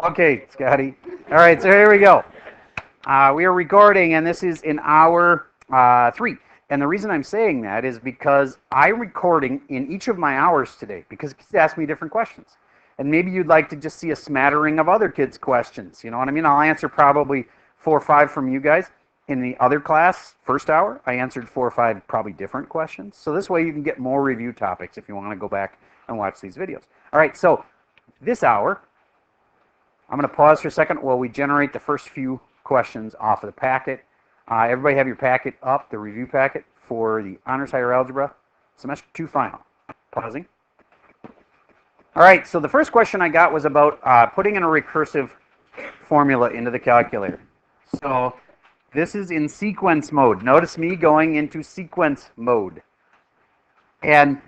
Okay, Scotty. All right, so here we go. We are recording, and this is in hour 3. And the reason I'm saying that is because I'm recording in each of my hours today because kids ask me different questions. And maybe you'd like to just see a smattering of other kids' questions. You know what I mean? I'll answer probably 4 or 5 from you guys. In the other class, first hour, I answered 4 or 5 probably different questions. So this way you can get more review topics if you want to go back and watch these videos. All right, so this hour, I'm going to pause for a second while we generate the first few questions off of the packet. Everybody have your packet up, the review packet for the Honors Higher Algebra Semester 2 Final. Pausing. All right, so the first question I got was about putting in a recursive formula into the calculator. So this is in sequence mode. Notice me going into sequence mode. And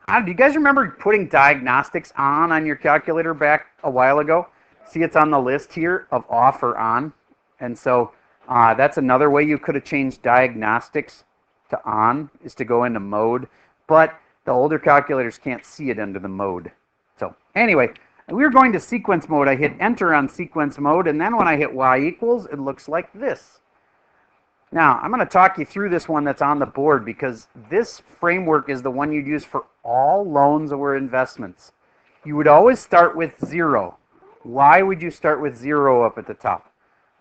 do you guys remember putting diagnostics on your calculator back a while ago? See, it's on the list here of off or on. And so that's another way you could have changed diagnostics to on, is to go into mode. But the older calculators can't see it under the mode. So anyway, we were going to sequence mode. I hit enter on sequence mode, and then when I hit y equals, it looks like this. Now, I'm going to talk you through this one that's on the board because this framework is the one you'd use for all loans or investments. You would always start with 0. Why would you start with 0 up at the top?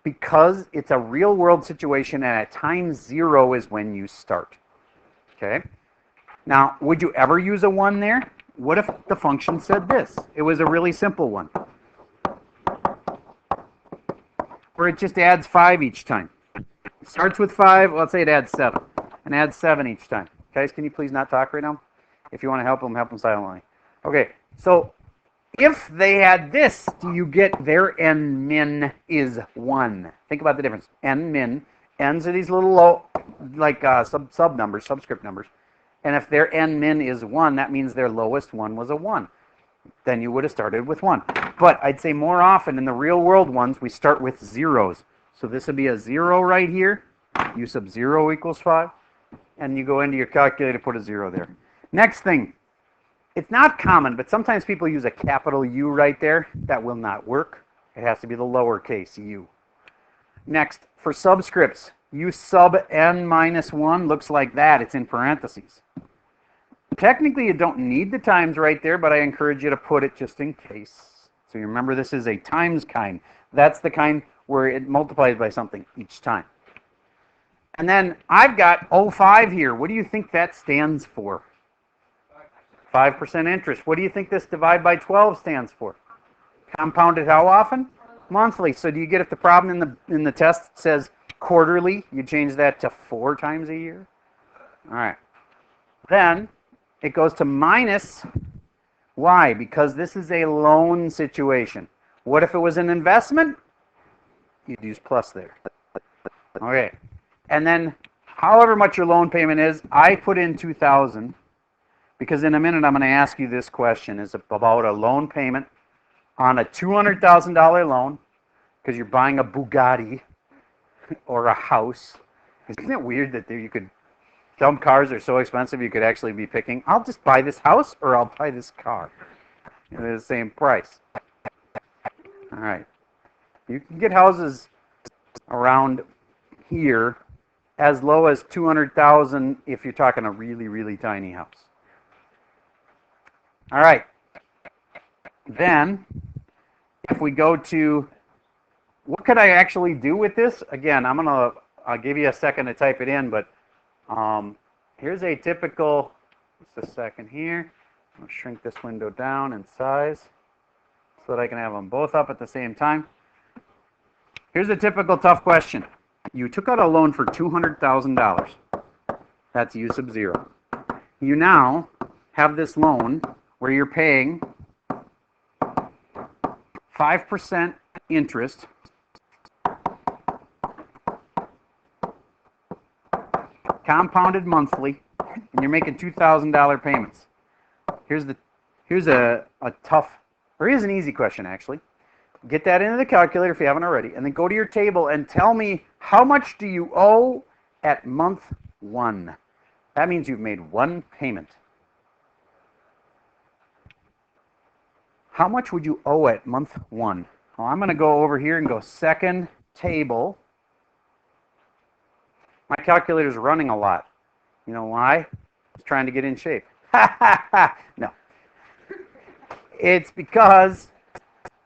Because it's a real-world situation, and at times 0 is when you start. Okay? Now, would you ever use a 1 there? What if the function said this? It was a really simple one, where it just adds 5 each time. It starts with 5, let's say it adds 7, and adds 7 each time. Guys, can you please not talk right now? If you want to help them silently. Okay, so if they had this, do you get their n min is 1? Think about the difference. N min, n's are these little low, like sub numbers, subscript numbers. And if their n min is 1, that means their lowest one was a 1. Then you would have started with 1. But I'd say more often in the real world ones, we start with zeros. So this would be a 0 right here. U sub 0 equals 5. And you go into your calculator, put a 0 there. Next thing. It's not common, but sometimes people use a capital U right there. That will not work. It has to be the lowercase u. Next, for subscripts, U sub n minus 1 looks like that. It's in parentheses. Technically, you don't need the times right there, but I encourage you to put it just in case. So you remember this is a times kind. That's the kind where it multiplies by something each time. And then I've got 05 here. What do you think that stands for? 5% interest. What do you think this divide by 12 stands for? Compounded how often? Monthly. So do you get if the problem in the test says quarterly, you change that to 4 times a year? All right. Then it goes to minus. Why? Because this is a loan situation. What if it was an investment? You'd use plus there. Okay. And then however much your loan payment is, I put in 2,000 because in a minute I'm going to ask you this question. It's about a loan payment on a $200,000 loan because you're buying a Bugatti or a house. Isn't it weird that you could, some cars are so expensive you could actually be picking, I'll just buy this house or I'll buy this car. They're the same price. All right. You can get houses around here as low as 200,000 if you're talking a really, really tiny house. All right. Then, if we go to, what could I actually do with this? Again, I'll give you a second to type it in, but here's a typical, just a second here. I'm going to shrink this window down in size so that I can have them both up at the same time. Here's a typical tough question. You took out a loan for $200,000. That's U sub 0. You now have this loan where you're paying 5% interest compounded monthly, and you're making $2,000 payments. Here's a tough, or here's an easy question actually. Get that into the calculator if you haven't already, and then go to your table and tell me how much do you owe at month 1. That means you've made 1 payment. How much would you owe at month 1? Well, I'm going to go over here and go second table. My calculator's running a lot. You know why? It's trying to get in shape. No. It's because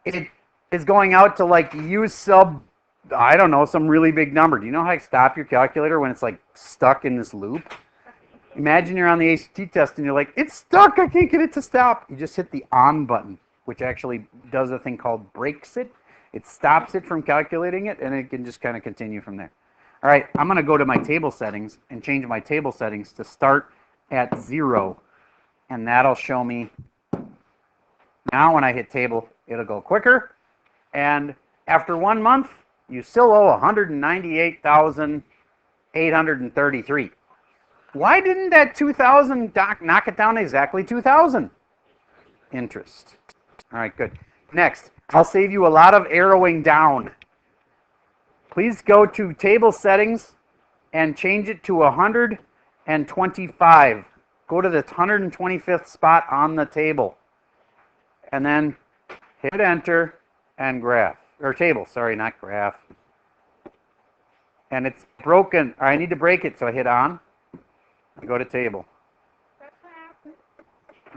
it is going out to like use I don't know, some really big number. Do you know how to stop your calculator when it's like stuck in this loop? Imagine you're on the ACT test and you're like, it's stuck, I can't get it to stop. You just hit the on button, which actually does a thing called breaks it. It stops it from calculating it, and it can just kind of continue from there. All right, I'm going to go to my table settings and change my table settings to start at 0, and that'll show me. Now when I hit table, it'll go quicker, and after 1 month, you still owe $198,833. Why didn't that 2,000 knock it down to exactly 2,000? Interest. All right, good. Next, I'll save you a lot of arrowing down. Please go to table settings and change it to 125. Go to the 125th spot on the table. And then hit enter and graph. Or table, sorry, not graph. And it's broken. I need to break it, so I hit on. I go to table.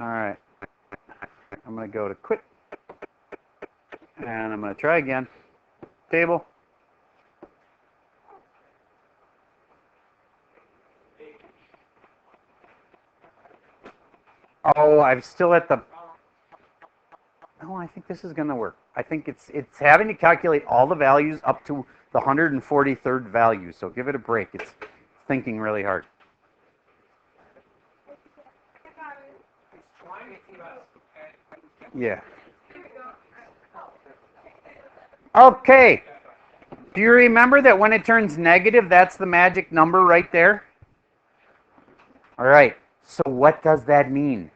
All right. I'm going to go to quit. And I'm going to try again. Table. Oh, I'm still at the... No, I think this is going to work. I think it's having to calculate all the values up to the 143rd value. So give it a break. It's thinking really hard. Yeah. Okay. Do you remember that when it turns negative, that's the magic number right there? All right. So what does that mean?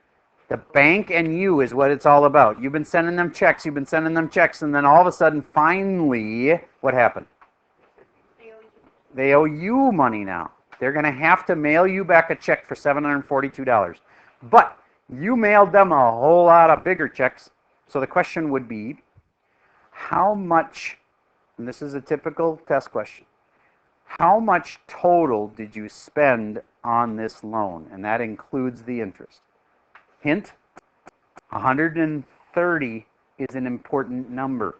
The bank and you is what it's all about. You've been sending them checks, and then all of a sudden, finally, what happened? They owe you money now. They're going to have to mail you back a check for $742. But you mailed them a whole lot of bigger checks. So the question would be, how much, and this is a typical test question, how much total did you spend on this loan? And that includes the interest. Hint, 130 is an important number.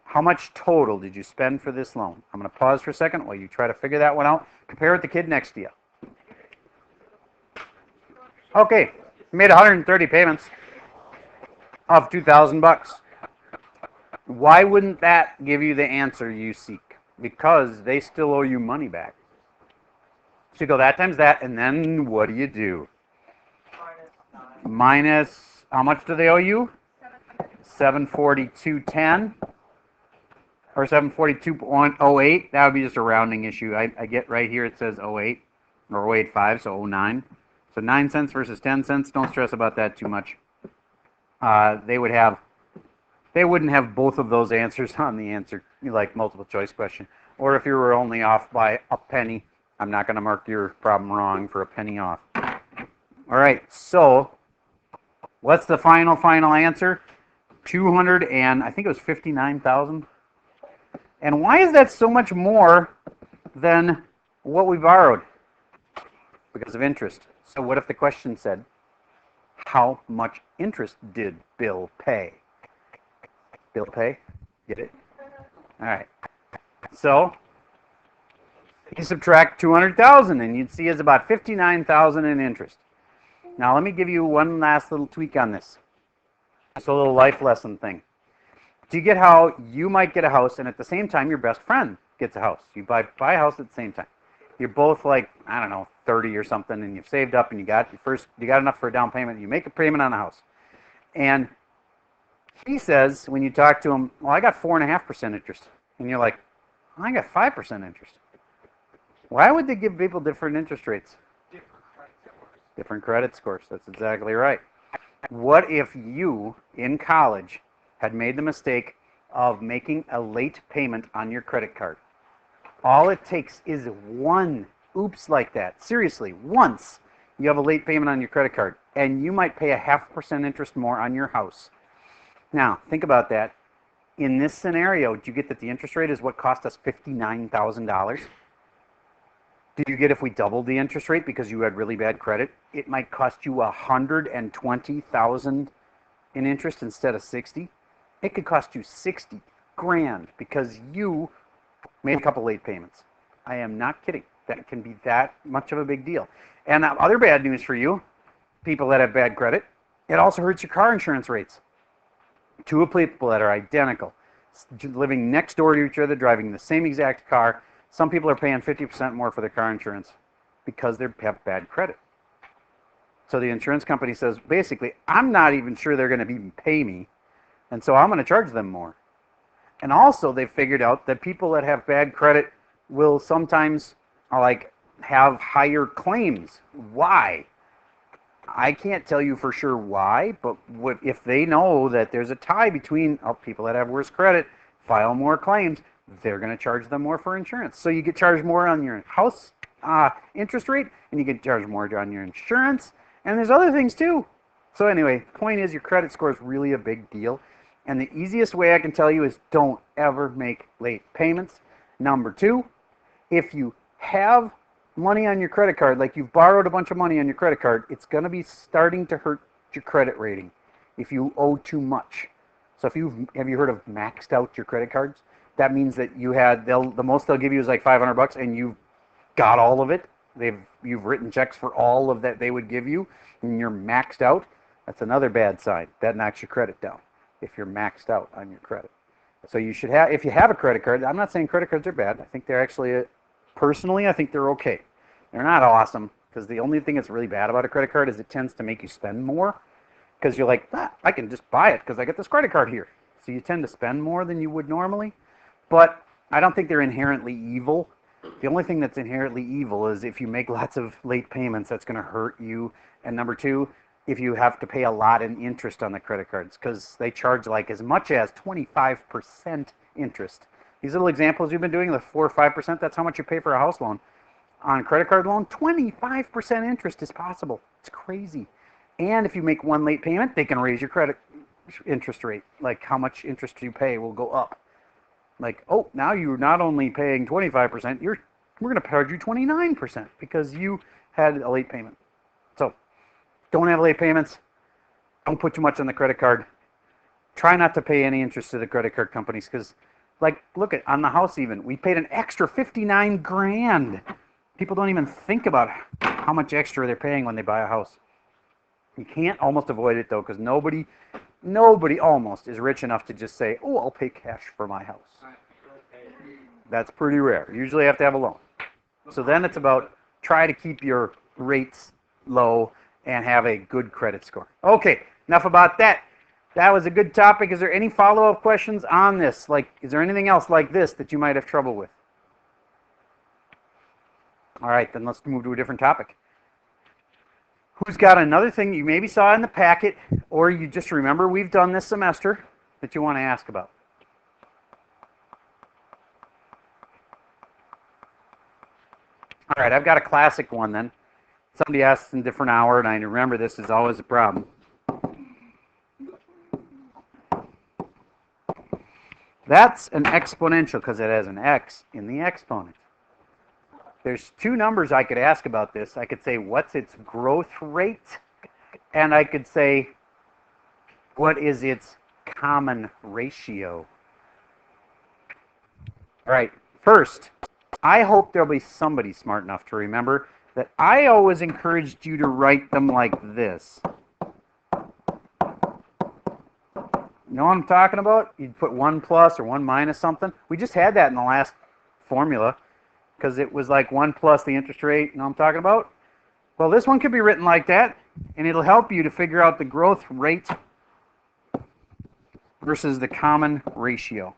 How much total did you spend for this loan? I'm going to pause for a second while you try to figure that one out. Compare it with the kid next to you. Okay, you made 130 payments of $2,000. Why wouldn't that give you the answer you seek? Because they still owe you money back. So you go that times that, and then what do? Minus, how much do they owe you? 742.10 or 742.08. That would be just a rounding issue. I get right here it says 08 or 085, so 09. So 9 cents versus 10 cents. Don't stress about that too much. They wouldn't have both of those answers on the answer, like multiple choice question. Or if you were only off by a penny, I'm not going to mark your problem wrong for a penny off. All right, so what's the final answer? 200 and I think it was 59,000. And why is that so much more than what we borrowed? Because of interest. So what if the question said, how much interest did Bill pay? Bill pay? Get it? All right. So you subtract 200,000 and you'd see it's about 59,000 in interest. Now let me give you one last little tweak on this. It's a little life lesson thing. Do you get how you might get a house and at the same time your best friend gets a house? You buy a house at the same time. You're both like, I don't know, 30 or something, and you've saved up and you got enough for a down payment. You make a payment on a house. And he says, when you talk to him, well, I got 4.5% interest. And you're like, I got 5% interest. Why would they give people different interest rates? Different credit scores. That's exactly right. What if you, in college, had made the mistake of making a late payment on your credit card? All it takes is one oops like that. Seriously, once you have a late payment on your credit card, and you might pay a 0.5% interest more on your house. Now, think about that. In this scenario, do you get that the interest rate is what cost us $59,000? Do you get if we doubled the interest rate because you had really bad credit, it might cost you $120,000 in interest instead of 60? It could cost you 60 grand because you made a couple late payments. I am not kidding. That can be that much of a big deal. And other bad news for you, people that have bad credit, it also hurts your car insurance rates. Two people that are identical, living next door to each other, driving the same exact car, some people are paying 50% more for their car insurance because they have bad credit. So the insurance company says, basically, I'm not even sure they're going to even pay me, and so I'm going to charge them more. And also, they figured out that people that have bad credit will sometimes like have higher claims. Why? I can't tell you for sure why, but if they know that there's a tie between people that have worse credit file more claims, they're going to charge them more for insurance. So you get charged more on your house interest rate, and you get charged more on your insurance, and there's other things too. So anyway, the point is your credit score is really a big deal, and the easiest way I can tell you is don't ever make late payments. Number two, if you have money on your credit card, like you've borrowed a bunch of money on your credit card, it's going to be starting to hurt your credit rating if you owe too much. So have you heard of maxed out your credit cards? That means that the most they'll give you is like $500 and you've got all of it. You've written checks for all of that they would give you and you're maxed out. That's another bad sign. That knocks your credit down if you're maxed out on your credit. So you should have, if you have a credit card, I'm not saying credit cards are bad. I think they're actually, personally, I think they're okay. They're not awesome because the only thing that's really bad about a credit card is it tends to make you spend more because you're like, I can just buy it because I get this credit card here. So you tend to spend more than you would normally. But I don't think they're inherently evil. The only thing that's inherently evil is if you make lots of late payments, that's going to hurt you. And number two, if you have to pay a lot in interest on the credit cards because they charge like as much as 25% interest. These little examples you've been doing, the 4 or 5%, that's how much you pay for a house loan. On a credit card loan, 25% interest is possible. It's crazy. And if you make one late payment, they can raise your credit interest rate. Like how much interest you pay will go up. Like, oh, now you're not only paying 25%, we're going to charge you 29% because you had a late payment. So don't have late payments. Don't put too much on the credit card. Try not to pay any interest to the credit card companies because, like, look at on the house even, we paid an extra 59 grand. People don't even think about how much extra they're paying when they buy a house. You can't almost avoid it though because nobody almost is rich enough to just say, oh, I'll pay cash for my house. That's pretty rare. Usually you have to have a loan. So then it's about try to keep your rates low and have a good credit score. Okay, enough about that. That was a good topic. Is there any follow-up questions on this? Like, is there anything else like this that you might have trouble with? All right, then let's move to a different topic. Who's got another thing you maybe saw in the packet or you just remember we've done this semester that you want to ask about? All right, I've got a classic one then. Somebody asked in a different hour, and I remember this is always a problem. That's an exponential because it has an x in the exponent. There's two numbers I could ask about this. I could say, what's its growth rate? And I could say, what is its common ratio? All right, first, I hope there'll be somebody smart enough to remember that I always encouraged you to write them like this. You know what I'm talking about? You'd put 1 plus or 1 minus something. We just had that in the last formula because it was like 1 plus the interest rate. You know what I'm talking about? Well, this one could be written like that, and it'll help you to figure out the growth rate versus the common ratio.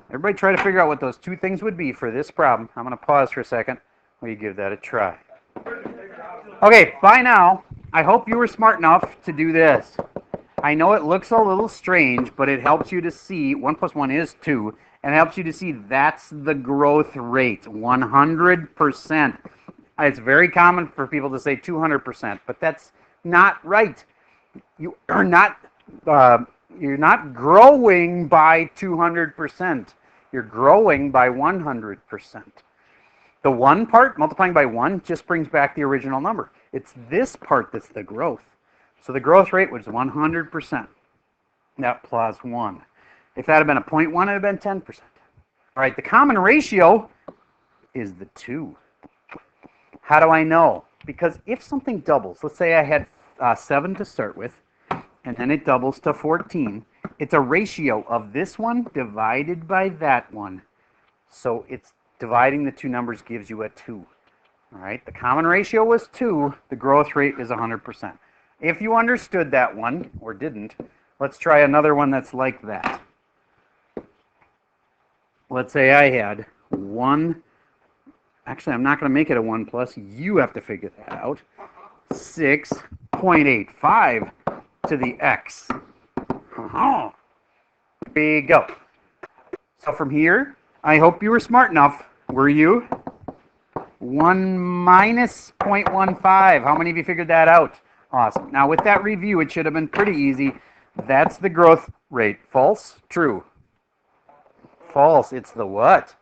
Everybody try to figure out what those two things would be for this problem. I'm going to pause for a second while you give that a try. Okay, by now, I hope you were smart enough to do this. I know it looks a little strange, but it helps you to see 1 plus 1 is 2, and it helps you to see that's the growth rate, 100%. It's very common for people to say 200%, but that's not right. You are not You're not growing by 200%. You're growing by 100%. The 1 part, multiplying by 1, just brings back the original number. It's this part that's the growth. So the growth rate was 100%. That plus 1. If that had been a 0.1, it would have been 10%. All right, the common ratio is the 2. How do I know? Because if something doubles, let's say I had 7 to start with, and then it doubles to 14, it's a ratio of this one divided by that one. So it's dividing the two numbers gives you a 2. All right, the common ratio was 2. The growth rate is 100%. If you understood that one, or didn't, let's try another one that's like that. Let's say I had 1. Actually, I'm not going to make it a 1 plus. You have to figure that out. 6.85 to the x. There we go. So from here, I hope you were smart enough. Were you? 1 minus 0.15. How many of you figured that out? Awesome. Now with that review, it should have been pretty easy. That's the growth rate. False? True? False. It's the what?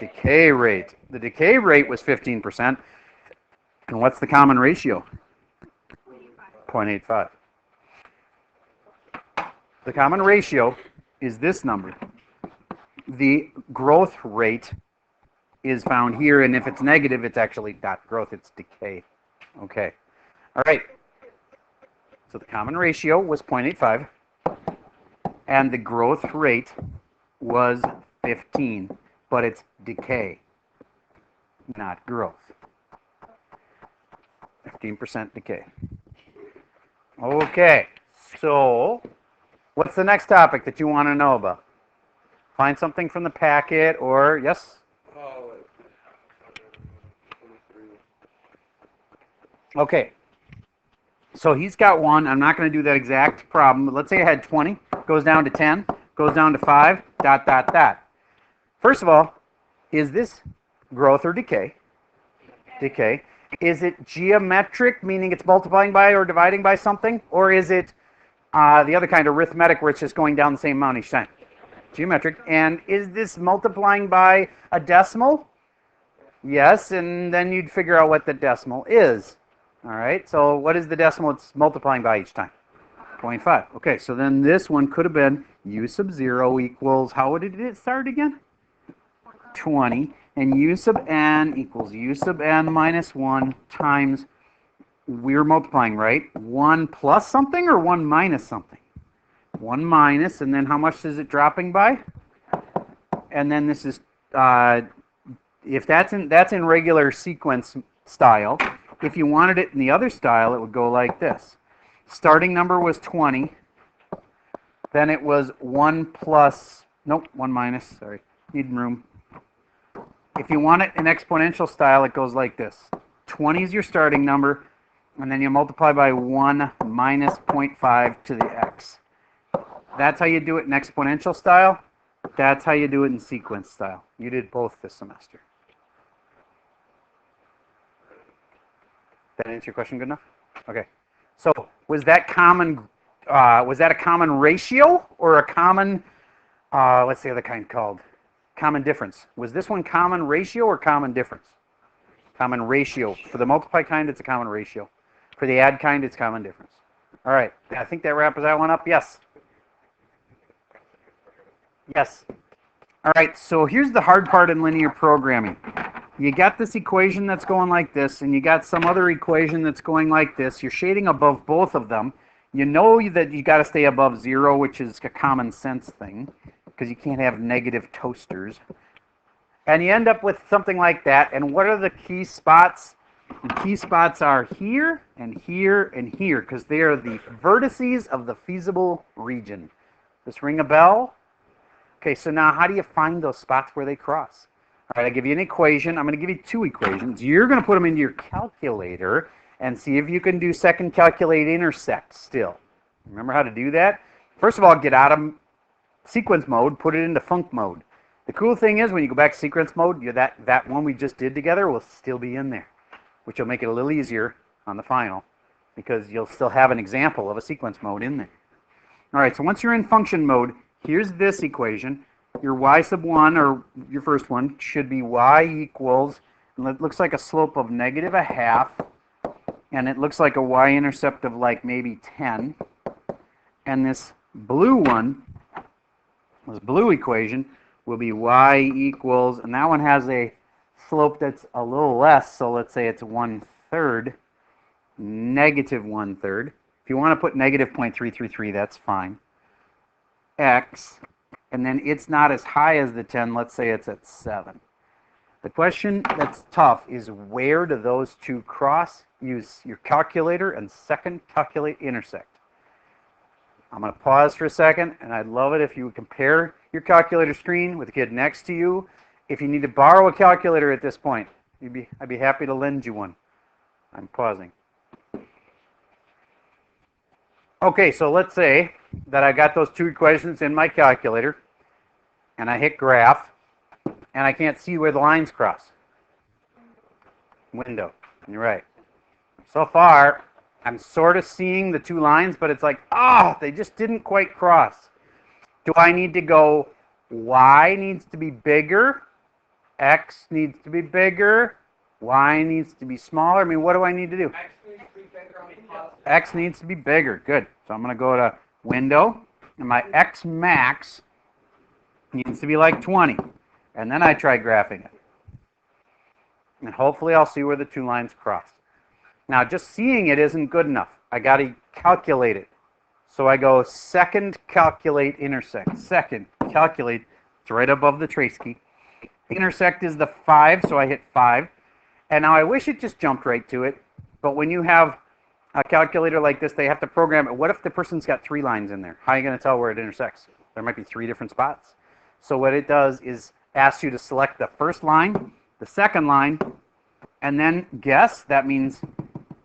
Decay rate. The decay rate was 15%. And what's the common ratio? 0.85. The common ratio is this number. The growth rate is found here, and if it's negative, it's actually not growth, it's decay. Okay. All right. So the common ratio was 0.85, and the growth rate was 15, but it's decay, not growth. 15% decay. Okay, so what's the next topic that you want to know about? Find something from the packet, or yes? Okay, so he's got one. I'm not going to do that exact problem, but let's say I had 20, goes down to 10, goes down to 5, ... First of all, is this growth or decay? Decay. Is it geometric, meaning it's multiplying by or dividing by something? Or is it the other kind, arithmetic, where it's just going down the same amount each time? Geometric. And is this multiplying by a decimal? Yes, and then you'd figure out what the decimal is. All right, so what is the decimal it's multiplying by each time? 0.5. Okay, so then this one could have been u sub 0 equals, how did it start again? 20. And u sub n equals u sub n minus 1 times, we're multiplying, right? 1 plus something or 1 minus something? 1 minus, and then how much is it dropping by? And then this is, if that's in regular sequence style. If you wanted it in the other style, it would go like this. Starting number was 20. Then it was 1 plus, nope, 1 minus, sorry, need room. If you want it in exponential style, it goes like this. 20 is your starting number, and then you multiply by 1 minus 0.5 to the x. That's how you do it in exponential style. That's how you do it in sequence style. You did both this semester. That answer your question good enough? Okay. So was that common? Was that a common ratio or a common? What's the other kind called? Common difference. Was this one common ratio or common difference? Common ratio. For the multiply kind, it's a common ratio. For the add kind, it's common difference. All right. I think that wraps that one up. Yes. Yes. All right. So here's the hard part in linear programming. You got this equation that's going like this, and you got some other equation that's going like this. You're shading above both of them. You know that you got to stay above 0, which is a common sense thing, because you can't have negative toasters. And you end up with something like that. And what are the key spots? The key spots are here and here and here, because they are the vertices of the feasible region. Does this ring a bell? Okay, so now how do you find those spots where they cross? All right, I give you an equation. I'm going to give you 2 equations. You're going to put them into your calculator and see if you can do second calculate intersect still. Remember how to do that? First of all, get out of sequence mode, put it into func mode. The cool thing is when you go back to sequence mode, that one we just did together will still be in there, which will make it a little easier on the final because you'll still have an example of a sequence mode in there. All right, so once you're in function mode, here's this equation. Your y sub 1, or your first one, should be y equals, and it looks like a slope of negative a half, and it looks like a y-intercept of like maybe 10. And this blue one, this blue equation, will be y equals, and that one has a slope that's a little less, so let's say it's 1/3, negative 1/3. If you want to put negative 0.333, that's fine. X, and then it's not as high as the 10, let's say it's at 7. The question that's tough is where do those two cross? Use your calculator and second calculate intersect. I'm going to pause for a second, and I'd love it if you would compare your calculator screen with the kid next to you. If you need to borrow a calculator at this point, I'd be happy to lend you one. I'm pausing. Okay, so let's say that I got those two equations in my calculator, and I hit graph, and I can't see where the lines cross. Window. You're right. So far, I'm sort of seeing the two lines, but it's like, they just didn't quite cross. Do I need to go, y needs to be bigger, x needs to be bigger, y needs to be smaller? I mean, what do I need to do? X needs to be bigger. Good. So I'm going to go to window, and my x max needs to be like 20. And then I try graphing it. And hopefully I'll see where the two lines cross. Now, just seeing it isn't good enough. I got to calculate it. So I go second calculate intersect. Second calculate. It's right above the trace key. Intersect is the 5, so I hit 5. And now I wish it just jumped right to it. But when you have a calculator like this, they have to program it. What if the person's got 3 lines in there? How are you going to tell where it intersects? There might be 3 different spots. So what it does is asks you to select the first line, the second line, and then guess. That means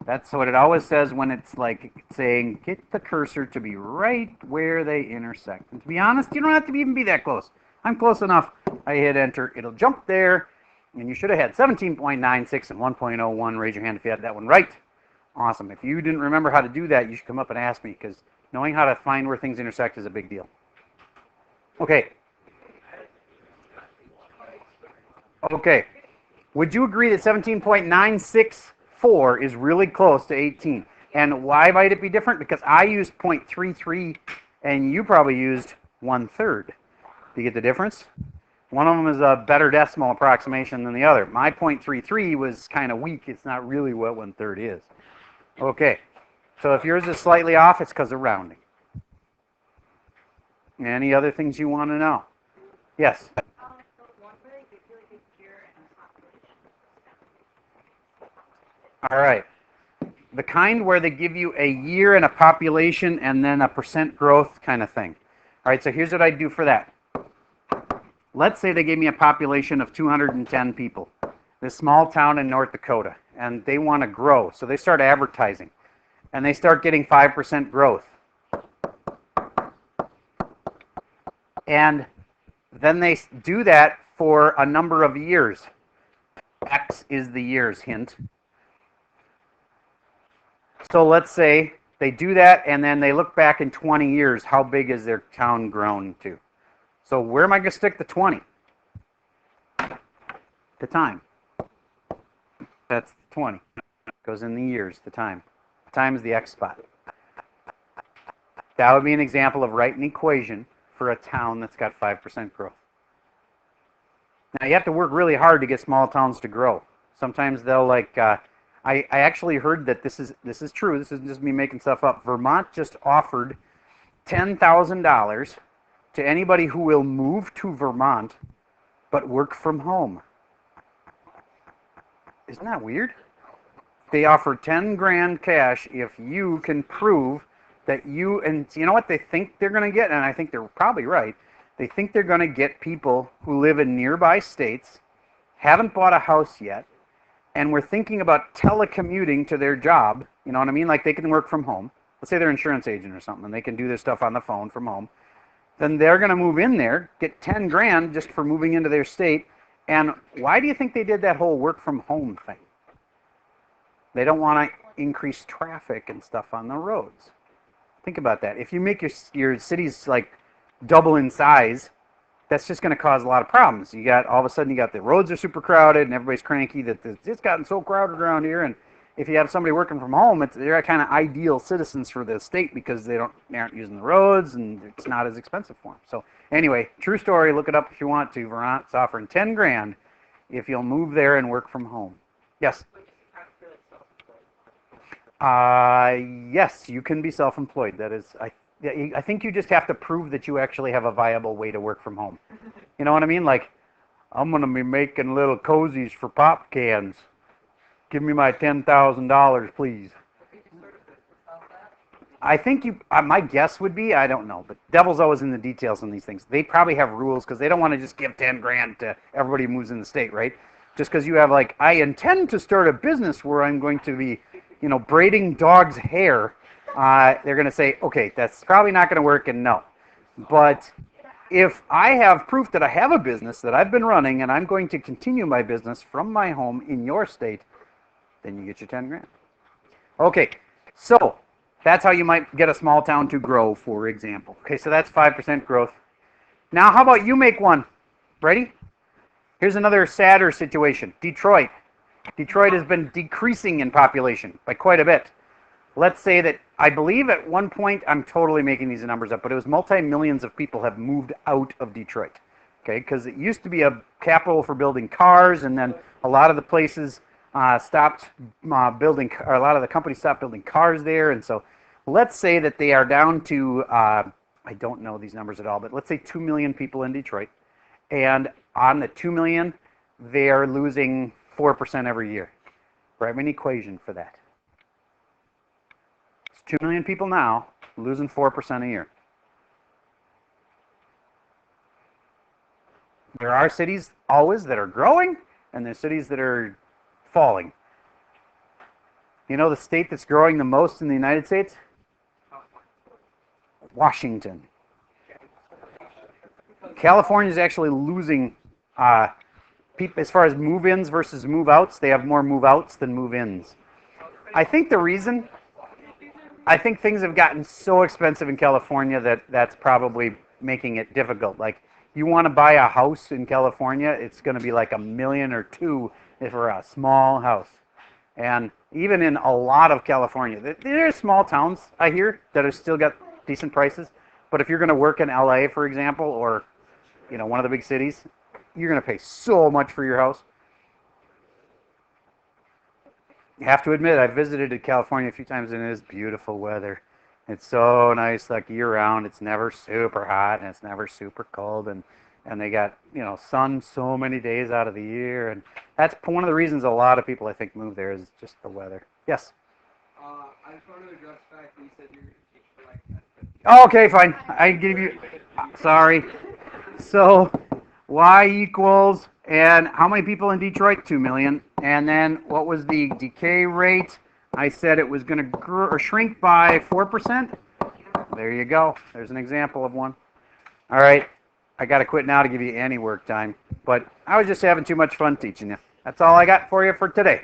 that's what it always says when it's like saying, get the cursor to be right where they intersect. And to be honest, you don't have to even be that close. I'm close enough. I hit enter. It'll jump there. And you should have had 17.96 and 1.01. Raise your hand if you had that one right. Awesome. If you didn't remember how to do that, you should come up and ask me, because knowing how to find where things intersect is a big deal. Okay. Okay. Would you agree that 17.964 is really close to 18? And why might it be different? Because I used 0.33 and you probably used 1/3. Do you get the difference? One of them is a better decimal approximation than the other. My 0.33 was kind of weak. It's not really what 1/3 is. Okay. So if yours is slightly off, it's because of rounding. Any other things you want to know? Yes? All right. The kind where they give you a year and a population and then a percent growth kind of thing. All right, so here's what I'd do for that. Let's say they gave me a population of 210 people, this small town in North Dakota, and they want to grow. So they start advertising, and they start getting 5% growth. And then they do that for a number of years. X is the years, hint. So let's say they do that, and then they look back in 20 years. How big is their town grown to? So where am I going to stick the 20? The time. That's 20. Goes in the years, the time. The time is the X spot. That would be an example of writing an equation for a town that's got 5% growth. Now, you have to work really hard to get small towns to grow. Sometimes they'll like... I actually heard that this is true. This isn't just me making stuff up. Vermont just offered $10,000 to anybody who will move to Vermont but work from home. Isn't that weird? They offer 10 grand cash if you can prove that you, and you know what they think they're going to get, and I think they're probably right. They think they're going to get people who live in nearby states, haven't bought a house yet, and we're thinking about telecommuting to their job, you know what I mean? Like they can work from home. Let's say they're an insurance agent or something, and they can do their stuff on the phone from home. Then they're going to move in there, get 10 grand just for moving into their state. And why do you think they did that whole work from home thing? They don't want to increase traffic and stuff on the roads. Think about that. If you make your cities like double in size, that's just going to cause a lot of problems. You got all of a sudden you got the roads are super crowded and everybody's cranky that it's gotten so crowded around here. And if you have somebody working from home, they're kind of ideal citizens for the state because they aren't using the roads and it's not as expensive for them. So anyway, true story. Look it up if you want to. Vermont's offering 10 grand if you'll move there and work from home. Yes. Yes, you can be self-employed. That is, I think you just have to prove that you actually have a viable way to work from home. You know what I mean? Like, I'm going to be making little cozies for pop cans. Give me my $10,000, please. I think my guess would be, I don't know, but devil's always in the details on these things. They probably have rules because they don't want to just give 10 grand to everybody who moves in the state, right? Just because you have like, I intend to start a business where I'm going to be, braiding dogs' hair, they're going to say, okay, that's probably not going to work, and no. But if I have proof that I have a business that I've been running and I'm going to continue my business from my home in your state, then you get your 10 grand. Okay, so that's how you might get a small town to grow, for example. Okay, so that's 5% growth. Now, how about you make one? Ready? Here's another sadder situation. Detroit. Detroit has been decreasing in population by quite a bit. Let's say that I believe at one point, I'm totally making these numbers up, but it was multi-millions of people have moved out of Detroit. Okay, because it used to be a capital for building cars, and then a lot of the places stopped building, or a lot of the companies stopped building cars there, and so let's say that they are down to, I don't know these numbers at all, but let's say 2 million people in Detroit, and on the 2 million, they are losing 4% every year. Write me an equation for that. It's 2 million people now, losing 4% a year. There are cities always that are growing, and there's cities that are falling. You know the state that's growing the most in the United States? Washington. California is actually losing as far as move-ins versus move-outs. They have more move-outs than move-ins. I think things have gotten so expensive in California that that's probably making it difficult. Like, you want to buy a house in California, it's going to be like $1 million or $2 million for a small house. And even in a lot of California, there are small towns, I hear, that have still got decent prices. But if you're going to work in LA, for example, or one of the big cities, you're going to pay so much for your house. You have to admit, I've visited California a few times, and it is beautiful weather. It's so nice, like year-round. It's never super hot, and it's never super cold, and they got sun so many days out of the year, and that's one of the reasons a lot of people, I think, move there is just the weather. Yes. I just wanted to address the fact that you said you're going to teach for like. Oh, okay, fine. I give you. Sorry. So, y equals, and how many people in Detroit? 2 million. And then what was the decay rate? I said it was going to shrink by 4%. There you go. There's an example of one. All right. I got to quit now to give you any work time. But I was just having too much fun teaching you. That's all I got for you for today.